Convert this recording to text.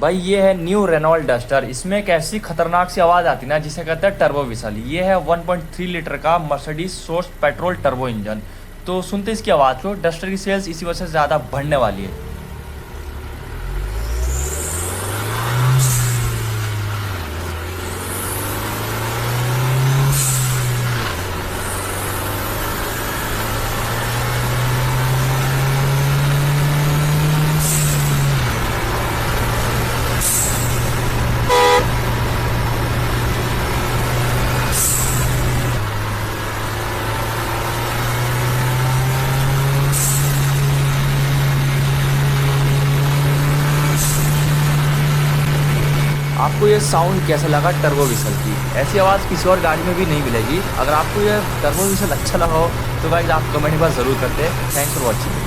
भाई ये है न्यू रेनॉल्ट डस्टर। इसमें एक ऐसी खतरनाक सी आवाज़ आती है ना जिसे कहते हैं टर्बो विसल। ये है 1.3 लीटर का Mercedes source petrol turbo engine. तो सुनते इसकी आवाज़ को डस्टर की सेल्स इसी वजह से ज़्यादा बढ़ने वाली है। आपको ये साउंड कैसा लगा टर्बो विसल की? ऐसी आवाज़ किसी और गाड़ी में भी नहीं मिलेगी। अगर आपको ये टर्बो विसल अच्छा लगा हो तो गाइस आप कमेंट में ज़रूर करते हैं। Thanks for watching.